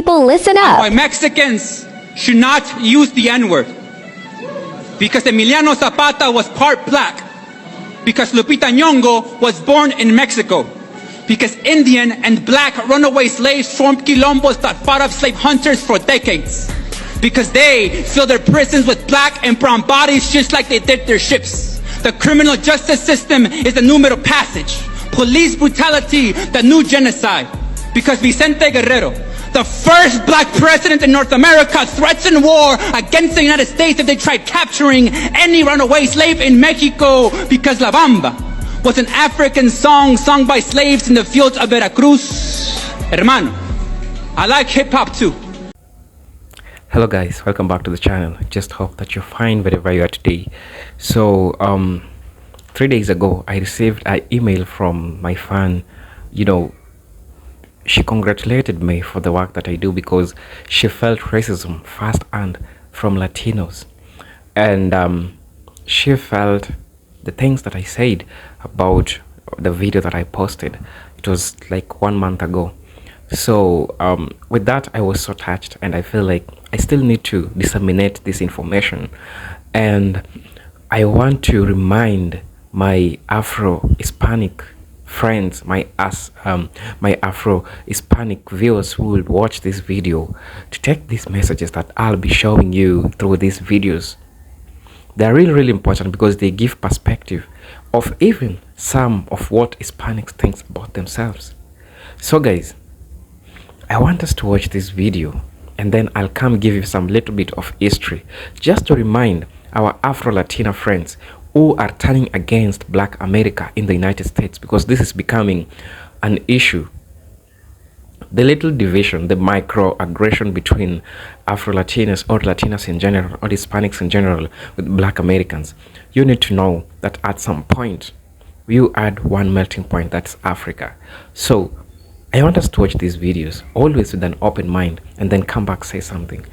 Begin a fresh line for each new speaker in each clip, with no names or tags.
people, listen up.
Why Mexicans should not use the N-word. Because Emiliano Zapata was part black. Because Lupita Nyong'o was born in Mexico. Because Indian and black runaway slaves formed quilombos that fought off slave hunters for decades. Because they fill their prisons with black and brown bodies just like they did their ships. The criminal justice system is the new middle passage. Police brutality, the new genocide. Because Vicente Guerrero, the first black president in North America, threatened war against the United States if they tried capturing any runaway slave in Mexico. Because La Bamba was an African song sung by slaves in the fields of Veracruz. Hermano, I like hip hop too.
Hello guys, welcome back to the channel. Just hope that you're fine wherever you are today. So 3 days ago I received an email from my fan. She congratulated me for the work that I do because she felt racism firsthand from Latinos, and she felt the things that I said about the video that I posted. It was like 1 month ago. So with that, I was so touched, and I feel like I still need to disseminate this information, and I want to remind my Afro-Hispanic friends, my Afro-Hispanic viewers who will watch this video, to take these messages that I'll be showing you through these videos. They're really important because they give perspective of even some of what Hispanics think about themselves. So guys, I want us to watch this video, and then I'll come give you some little bit of history just to remind our Afro-Latina friends who are turning against Black America in the United States, because this is becoming an issue. The little division, the microaggression between Afro-Latinos or Latinos in general or Hispanics in general with Black Americans, you need to know that at some point you add one melting point, that's Africa. So I want us to watch these videos always with an open mind, and then come back, say something.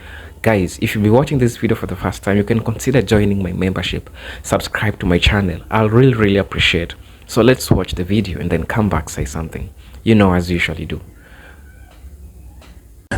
Guys, if you'll be watching this video for the first time, you can consider joining my membership. Subscribe to my channel. I'll really appreciate. So let's watch the video and then come back, say something. As you usually do.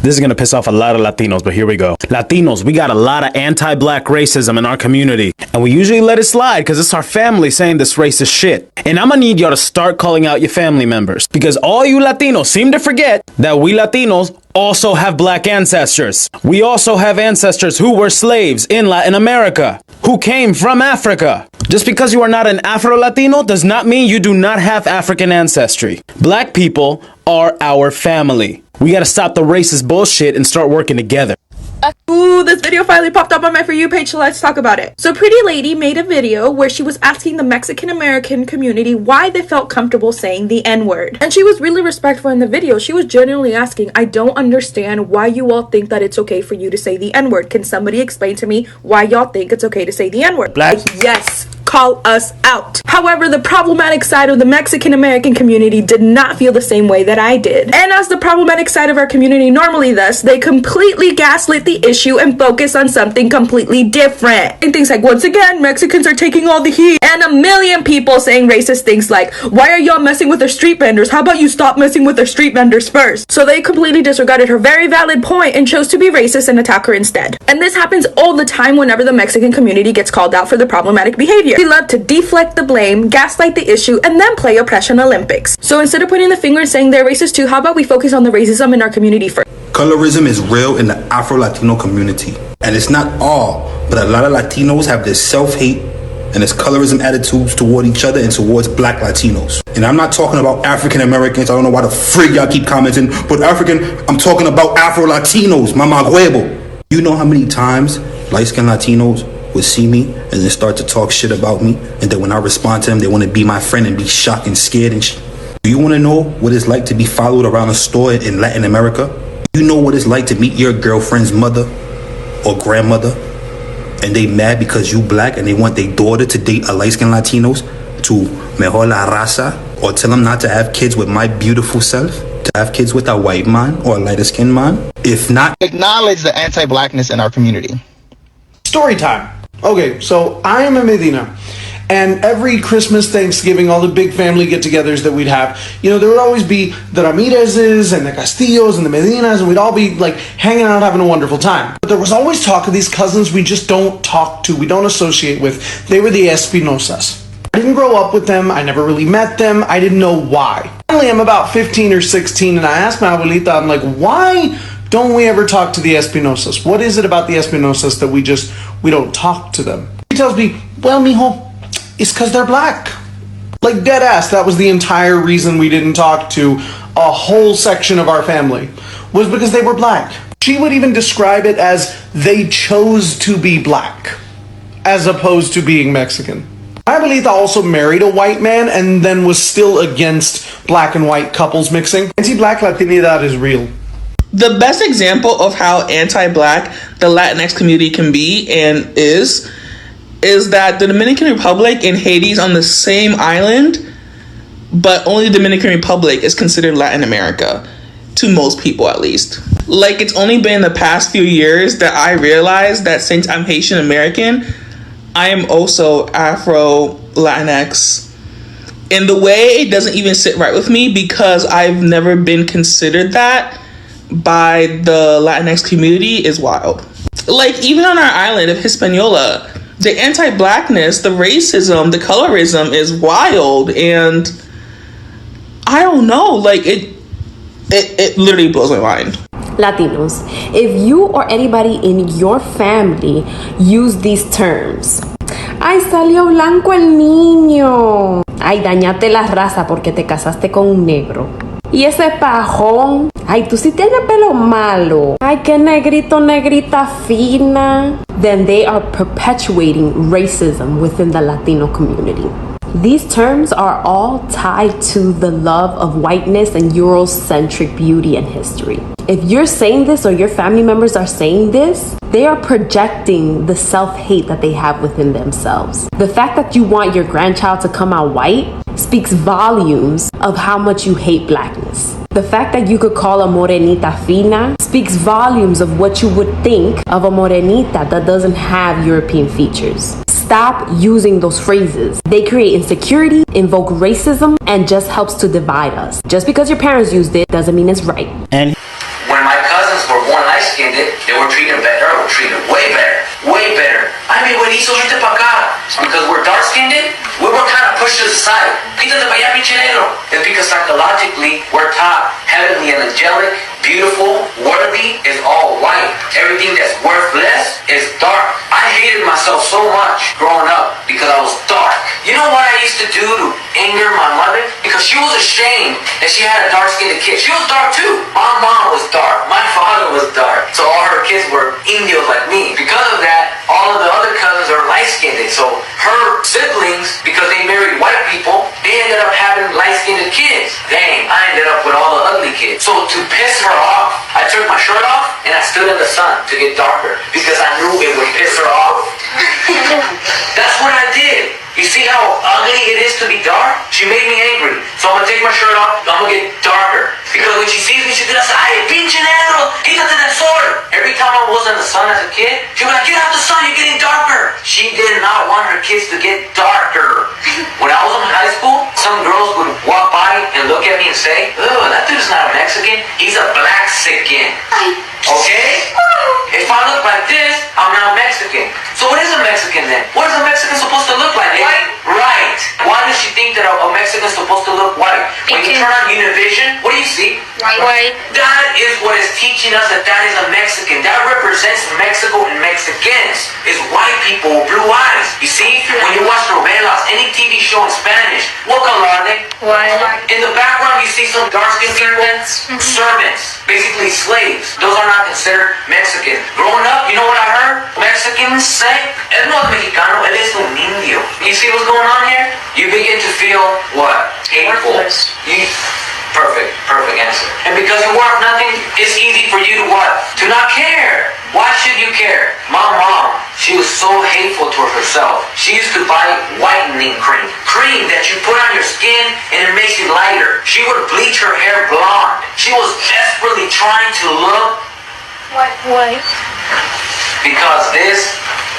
This is going to piss off a lot of Latinos, but here we go. Latinos, we got a lot of anti-black racism in our community, and we usually let it slide because it's our family saying this racist shit. And I'm going to need y'all to start calling out your family members, because all you Latinos seem to forget that we Latinos also have black ancestors. We also have ancestors who were slaves in Latin America, who came from Africa. Just because you are not an Afro-Latino does not mean you do not have African ancestry. Black people are our family. We gotta stop the racist bullshit and start working together.
Ooh, this video finally popped up on my For You page, so let's talk about it. So Pretty Lady made a video where she was asking the Mexican American community why they felt comfortable saying the N-word. And she was really respectful in the video. She was genuinely asking, I don't understand why you all think that it's okay for you to say the N-word. Can somebody explain to me why y'all think it's okay to say the N-word?
Black?
Yes. Call us out. However, the problematic side of the Mexican American community did not feel the same way that I did. And as the problematic side of our community normally does, they completely gaslit the issue and focus on something completely different. And things like, once again, Mexicans are taking all the heat. And a million people saying racist things like, why are y'all messing with our street vendors? How about you stop messing with our street vendors first? So they completely disregarded her very valid point and chose to be racist and attack her instead. And this happens all the time whenever the Mexican community gets called out for the problematic behavior. They love to deflect the blame, gaslight the issue, and then play Oppression Olympics. So instead of pointing the finger and saying they're racist too, how about we focus on the racism in our community first?
Colorism is real in the Afro-Latino community. And it's not all, but a lot of Latinos have this self-hate and this colorism attitudes toward each other and towards black Latinos. And I'm not talking about African Americans. I don't know why the frig y'all keep commenting, but I'm talking about Afro-Latinos, mama huevo. You know how many times light-skinned Latinos would see me and then start to talk shit about me, and then when I respond to them, they want to be my friend and be shocked and scared and shit. Do you want to know what it's like to be followed around a store in Latin America? You know what it's like to meet your girlfriend's mother or grandmother, and they mad because you black and they want their daughter to date a light-skinned Latinos to mejor la raza, or tell them not to have kids with my beautiful self, to have kids with a white man or a lighter-skinned man? If not,
acknowledge the anti-blackness in our community.
Story time. Okay, so I am a Medina,
And every Christmas, Thanksgiving, all the big family get-togethers that we'd have, you know, there would always be the Ramirez's and the Castillos and the Medinas, and we'd all be like hanging out having a wonderful time. But there was always talk of these cousins we just don't talk to, we don't associate with. They were the Espinosas. I didn't grow up with them, I never really met them, I didn't know why. Finally, I'm about 15 or 16 and I asked my abuelita, I'm like, why don't we ever talk to the Espinosas? What is it about the Espinosas that we don't talk to them? She tells me, well, mijo, it's because they're black. Like dead ass, that was the entire reason we didn't talk to a whole section of our family, was because they were black. She would even describe it as they chose to be black, as opposed to being Mexican. My abuelita also married a white man and then was still against black and white couples mixing. Anti-black Latinidad is real.
The best example of how anti-black the Latinx community can be and is that the Dominican Republic and Haiti is on the same island, but only the Dominican Republic is considered Latin America, to most people at least. Like, it's only been the past few years that I realized that since I'm Haitian American, I am also Afro-Latinx. In the way, it doesn't even sit right with me because I've never been considered that by the Latinx community is wild. Like, even on our island of Hispanola, the anti-blackness, the racism, the colorism is wild, and I don't know, like it literally blows my mind.
Latinos, if you or anybody in your family use these terms, ay, salió blanco el niño, ay, dañaste la raza porque te casaste con un negro, y ese pajón, ay, tú sí tienes pelo malo, ay, qué negrito, negrita fina, then they are perpetuating racism within the Latino community. These terms are all tied to the love of whiteness and Eurocentric beauty and history. If you're saying this or your family members are saying this, they are projecting the self-hate that they have within themselves. The fact that you want your grandchild to come out white speaks volumes of how much you hate blackness. The fact that you could call a morenita fina speaks volumes of what you would think of a morenita that doesn't have European features. Stop using those phrases. They create insecurity, invoke racism, and just helps to divide us. Just because your parents used it doesn't mean it's right.
And when my cousins were born light-skinned, they were treated better, or treated way better. Way better. I mean, güerizo, vente pa' acá. Because we're dark-skinned, we were kind of pushed to the side. Quítate pa' allá, pinche negro. It's because psychologically, we're taught heavenly and angelic, beautiful, worthy is all white. Everything that's worthless is dark. I hated myself so much growing up because I was dark. You know what I used to do to anger my mother? Because she was ashamed that she had a dark-skinned kid. She was dark too. My mom was dark. My father was dark. So all her kids were Indios like me. Because of that, all of the other cousins are light-skinned. So her siblings, because they married white people, they ended up having light-skinned kids. Dang, I ended up with all the ugly kids. So to piss her off, I took my shirt off and I stood in the sun to get darker because I knew it would piss her off. That's what I did. You see how ugly it is to be dark? She made me angry. So I'm gonna take my shirt off, I'm gonna get darker. Because when she sees me, she's gonna say, ay, pinche negro, quítate del sol. Every time I was in the sun as a kid, she would be like, get out the sun, you're getting darker. She did not want her kids to get darker. When I was in high school, some girls would walk by and look at me and say, oh, that dude's not a Mexican, he's a black sicken. Okay? If I look like this, I'm not Mexican. So what is a Mexican then? What is a Mexican supposed to look like? White? Right. Why does she think that a Mexican is supposed to look white? When you turn on Univision, what do you see?
White.
That is what is teaching us that is a Mexican. That represents Mexico and Mexicans. Is white people with blue eyes. You see? When you watch novelas, any TV show in Spanish, what color are they?
White.
In the background, you see some dark-skinned people. Servants. Basically slaves. Those are not considered Mexican. Growing up, you know what I heard? Mexicans say, él no es mexicano, él es un indio. You see what's going on here? You begin to feel what? Hateful. Perfect answer. And because you worth nothing, it's easy for you to what? To not care. Why should you care? My mom, she was so hateful toward herself. She used to buy whitening cream. Cream that you put on your skin and it makes you lighter. She would bleach her hair blonde. She was desperately trying to look
White.
because this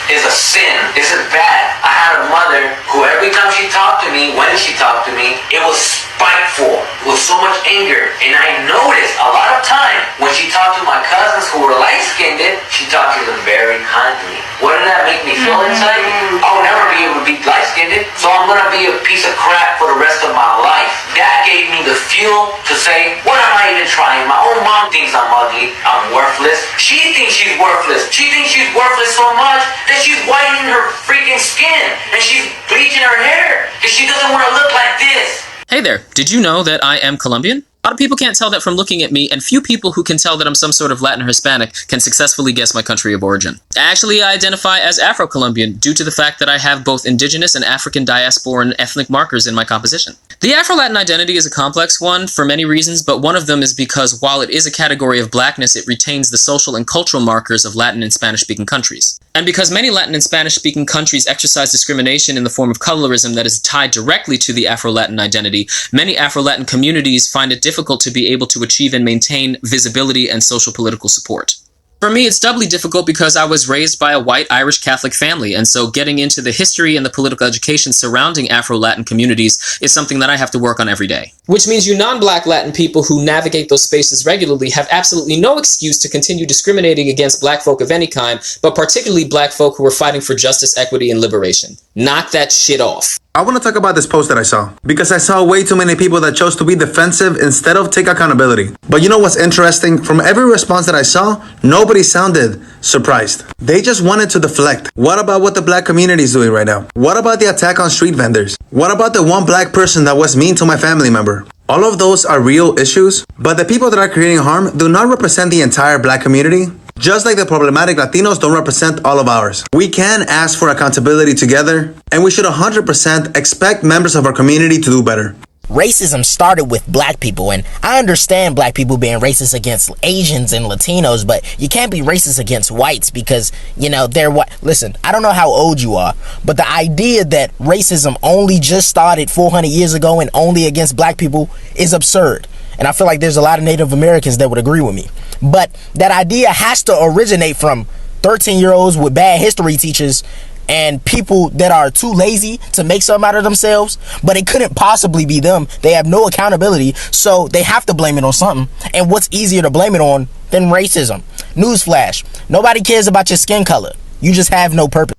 is a sin. This is bad. I had a mother who every time she talked to me, when she talked to me, it was spiteful, with so much anger. And I noticed a lot of time when she talked to my cousins who were light-skinned, she talked to them very kindly. What did that make me feel inside? I'll never be able to be light-skinned, so I'm gonna be a piece of crap for the rest of my life. That gave me the fuel to say, what am I even trying? My own mom thinks I'm ugly, I'm worthless. She thinks she's worthless. She thinks she's worthless so much that she's whitening her freaking skin and she's bleaching her hair because she doesn't want to look like this.
Hey there, did you know that I am Colombian? A lot of people can't tell that from looking at me, and few people who can tell that I'm some sort of Latin or Hispanic can successfully guess my country of origin. Actually, I identify as Afro-Colombian due to the fact that I have both indigenous and African diasporan ethnic markers in my composition. The Afro-Latin identity is a complex one for many reasons, but one of them is because while it is a category of blackness, it retains the social and cultural markers of Latin and Spanish-speaking countries. And because many Latin and Spanish-speaking countries exercise discrimination in the form of colorism that is tied directly to the Afro-Latin identity, many Afro-Latin communities find it difficult to be able to achieve and maintain visibility and social political support. For me, it's doubly difficult because I was raised by a white Irish Catholic family, and so getting into the history and the political education surrounding Afro-Latin communities is something that I have to work on every day. Which means you non-black Latin people who navigate those spaces regularly have absolutely no excuse to continue discriminating against black folk of any kind, but particularly black folk who are fighting for justice, equity, and liberation. Knock that shit off.
I want to talk about this post that I saw, because I saw way too many people that chose to be defensive instead of take accountability. But you know what's interesting? From every response that I saw, nobody sounded surprised. They just wanted to deflect. What about what the black community is doing right now? What about the attack on street vendors? What about the one black person that was mean to my family member? All of those are real issues, but the people that are creating harm do not represent the entire black community. Just like the problematic Latinos don't represent all of ours. We can ask for accountability together, and we should 100% expect members of our community to do better.
Racism started with black people, and I understand black people being racist against Asians and Latinos, but you can't be racist against whites because, you know, they're what. Listen, I don't know how old you are, but the idea that racism only just started 400 years ago and only against black people is absurd. And I feel like there's a lot of Native Americans that would agree with me. But that idea has to originate from 13-year-olds with bad history teachers and people that are too lazy to make something out of themselves. But it couldn't possibly be them. They have no accountability, so they have to blame it on something. And what's easier to blame it on than racism? Newsflash, nobody cares about your skin color. You just have no purpose.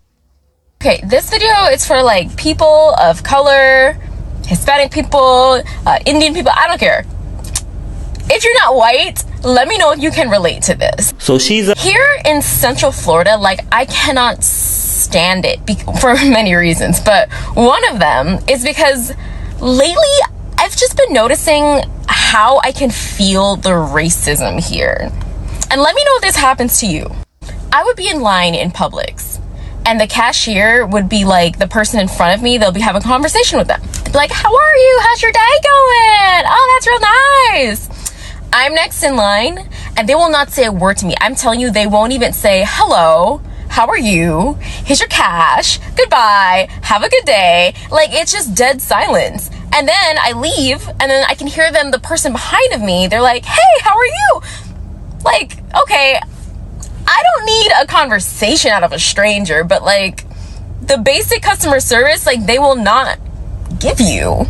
Okay, this video is for like people of color, Hispanic people, Indian people, I don't care. If you're not white, let me know if you can relate to this.
So she's
here in Central Florida, like I cannot stand it for many reasons, but one of them is because lately I've just been noticing how I can feel the racism here. And let me know if this happens to you. I would be in line in Publix and the cashier would be like the person in front of me, they'll be having a conversation with them. They'd be like, how are you? How's your day going? Oh, that's real nice. I'm next in line and they will not say a word to me. I'm telling you, they won't even say, hello, how are you? Here's your cash. Goodbye. Have a good day. Like, it's just dead silence. And then I leave and then I can hear them, the person behind of me, they're like, hey, how are you? Like, okay, I don't need a conversation out of a stranger, but like the basic customer service, like they will not give you.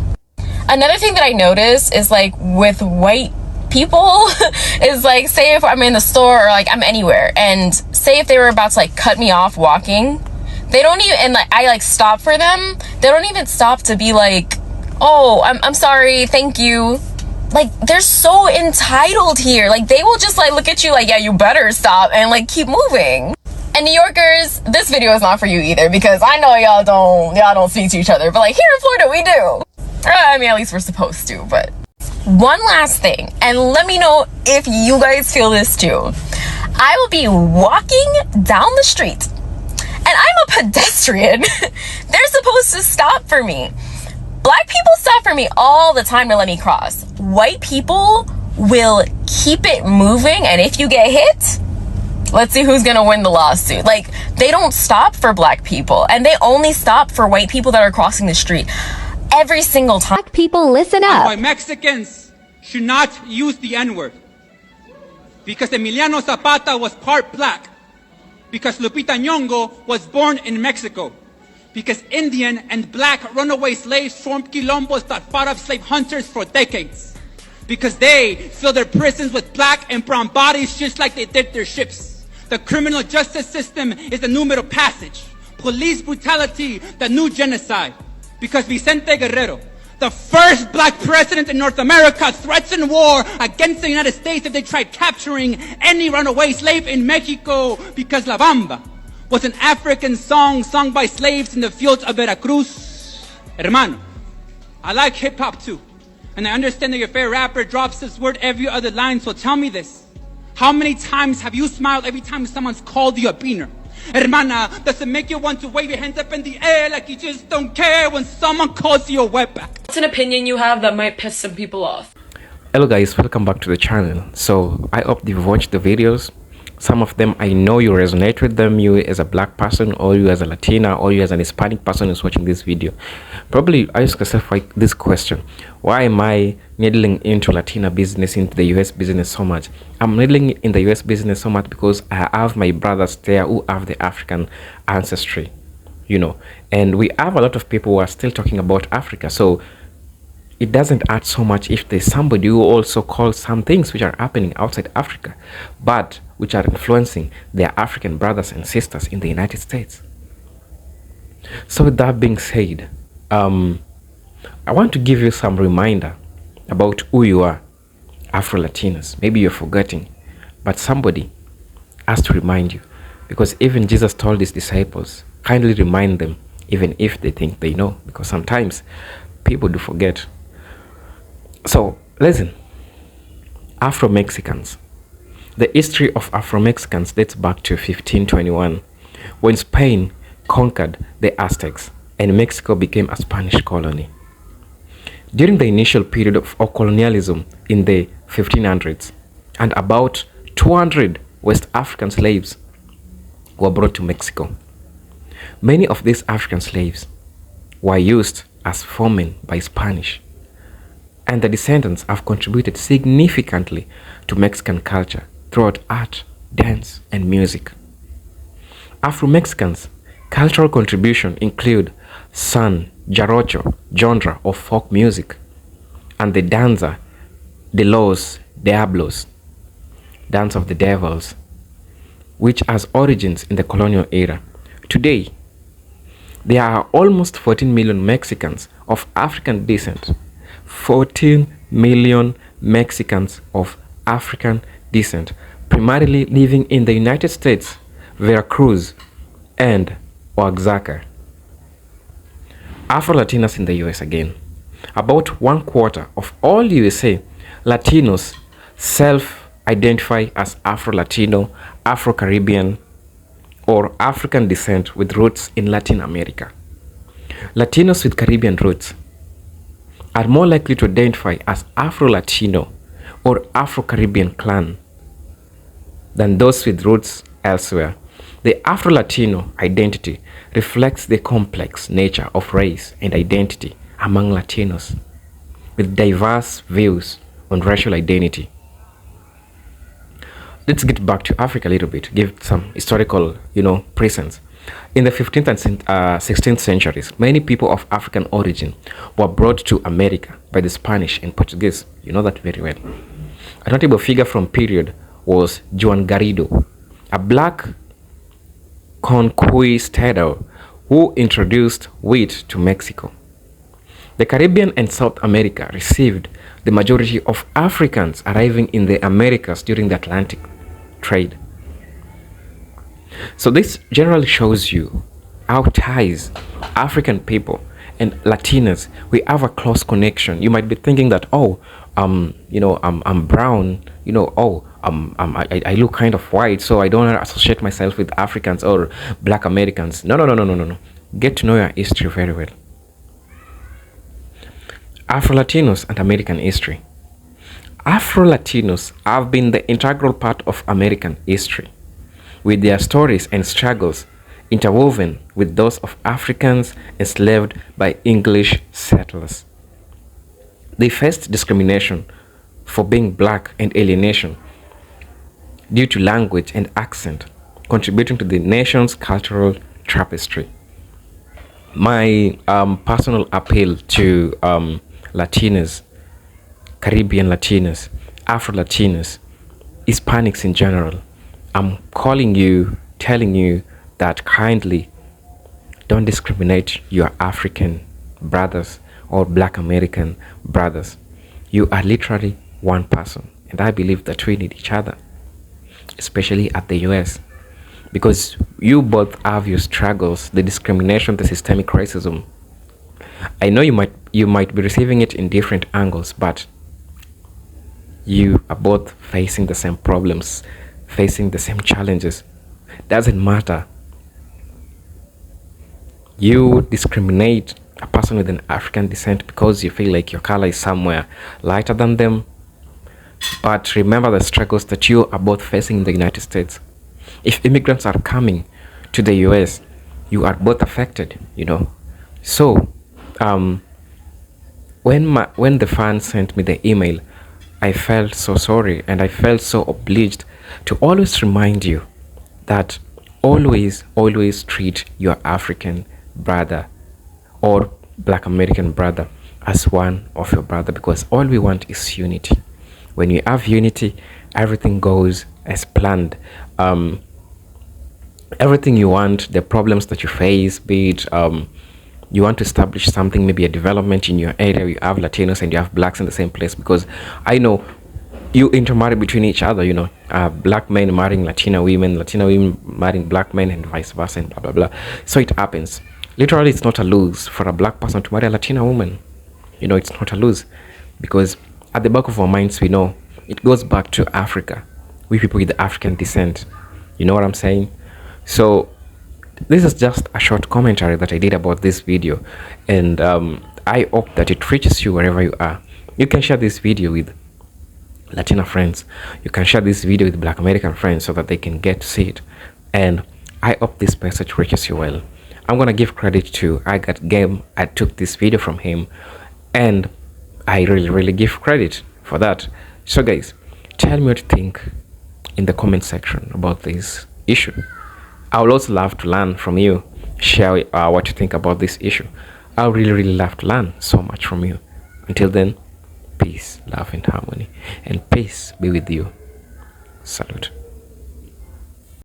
Another thing that I notice is like with white people is like, say if I'm in the store or like I'm anywhere and say if they were about to like cut me off walking, they don't even, and like I like stop for them, they don't even stop to be like, oh, I'm sorry, thank you. Like they're so entitled here. Like they will just like look at you like, yeah, you better stop and like keep moving. And New Yorkers, this video is not for you either because I know y'all don't speak to each other, but like here in Florida we do. I mean, at least we're supposed to. But one last thing, and let me know if you guys feel this too. I will be walking down the street and I'm a pedestrian. They're supposed to stop for me. Black people stop for me all the time to let me cross. White people will keep it moving, and if you get hit, let's see who's gonna win the lawsuit. Like, they don't stop for black people, and they only stop for white people that are crossing the street every single time.
Black people, listen up.
Why Mexicans should not use the N-word. Because Emiliano Zapata was part black. because Lupita Nyong'o was born in Mexico, because Indian and black runaway slaves formed quilombos that fought off slave hunters for decades, because they fill their prisons with black and brown bodies just like they did their ships. The criminal justice system is the new middle passage. Police brutality, the new genocide. Because Vicente Guerrero, the first black president in North America, threatened war against the United States if they tried capturing any runaway slave in Mexico, because La Bamba was an African song sung by slaves in the fields of Veracruz. Hermano, I like hip hop too. And I understand that your favorite rapper drops this word every other line, so tell me this. How many times have you smiled every time someone's called you a beaner? Hermana, does it make you want to wave your hands up in the air like you just don't care when someone calls you a wetback?
What's an opinion you have that might piss some people off?
Hello guys, welcome back to the channel. So I hope you've watched the videos. Some of them I know you resonate with them, you as a black person, or you as a Latina, or you as an Hispanic person who's watching this video. Probably ask yourself like this question: why am I needling into Latina business, into the US business so much? I'm needling in the US business so much because I have my brothers there who have the African ancestry, you know, and we have a lot of people who are still talking about Africa. So it doesn't add so much if there's somebody who also calls some things which are happening outside Africa, but which are influencing their African brothers and sisters in the United States. So with that being said, I want to give you some reminder about who you are, Afro-Latinos. Maybe you're forgetting, but somebody has to remind you, because even Jesus told his disciples, kindly remind them, even if they think they know, because sometimes people do forget. So listen, Afro-Mexicans. The history of Afro-Mexicans dates back to 1521, when Spain conquered the Aztecs and Mexico became a Spanish colony. During the initial period of colonialism in the 1500s, and about 200 West African slaves were brought to Mexico. Many of these African slaves were used as foremen by Spanish, and the descendants have contributed significantly to Mexican culture throughout art, dance, and music. Afro-Mexicans' cultural contribution include son, jarocho, genre of folk music, and the danza de los diablos, dance of the devils, which has origins in the colonial era. Today, there are almost 14 million Mexicans of African descent. 14 million Mexicans of African descent, primarily living in the United States, Veracruz, and Oaxaca. Afro-Latinos in the US again. About 1/4 of all USA Latinos self-identify as Afro-Latino, Afro-Caribbean, or African descent with roots in Latin America. Latinos with Caribbean roots are more likely to identify as Afro-Latino or Afro-Caribbean clan than those with roots elsewhere. The Afro-Latino identity reflects the complex nature of race and identity among Latinos, with diverse views on racial identity. Let's get back to Africa a little bit, give some historical, presence. In the 15th and 16th centuries, many people of African origin were brought to America by the Spanish and Portuguese. You know that very well. A notable figure from period was Juan Garrido, a black conquistador who introduced wheat to Mexico. The Caribbean and South America received the majority of Africans arriving in the Americas during the Atlantic trade. So this generally shows you how ties African people and Latinos, we have a close connection. You might be thinking that, I'm brown, I look kind of white, so I don't associate myself with Africans or black Americans. No. Get to know your history very well. Afro-Latinos and American history. Afro-Latinos have been the integral part of American history, with their stories and struggles interwoven with those of Africans enslaved by English settlers. They faced discrimination for being black and alienation due to language and accent, contributing to the nation's cultural tapestry. My personal appeal to Latinos, Caribbean Latinos, Afro-Latinos, Hispanics in general, I'm calling you, telling you that kindly don't discriminate your African brothers or Black American brothers. You are literally one person, and I believe that we need each other, especially at the US, because you both have your struggles, the discrimination, the systemic racism. I know you might be receiving it in different angles, but you are both facing the same problems, facing the same challenges. Doesn't matter. You discriminate a person with an African descent because you feel like your color is somewhere lighter than them. But remember the struggles that you are both facing in the United States. If immigrants are coming to the US, you are both affected, you know. So, when the fan sent me the email, I felt so sorry, and I felt so obliged to always remind you that always treat your African brother or Black American brother as one of your brother, because all we want is unity. When you have unity, everything goes as planned. Everything you want, the problems that you face, be it you want to establish something, maybe a development in your area, you have Latinos and you have Blacks in the same place, because I know you intermarry between each other, you know, Black men marrying Latina women marrying Black men, and vice versa, and blah blah blah. So it happens. Literally, it's not a lose for a Black person to marry a Latina woman. You know, it's not a lose, because at the back of our minds, we know it goes back to Africa. We people with African descent. You know what I'm saying? So this is just a short commentary that I did about this video, and I hope that it reaches you wherever you are. You can share this video with Latina friends. You can share this video with Black American friends so that they can get to see it. And I hope this message reaches you well. I'm gonna give credit to I Got Game. I took this video from him, and I really give credit for that. So guys, tell me what you think in the comment section about this issue. I would also love to learn from you. Share what you think about this issue. I would really love to learn so much from you. Until then, peace, love, and harmony, and peace be with you. Salute.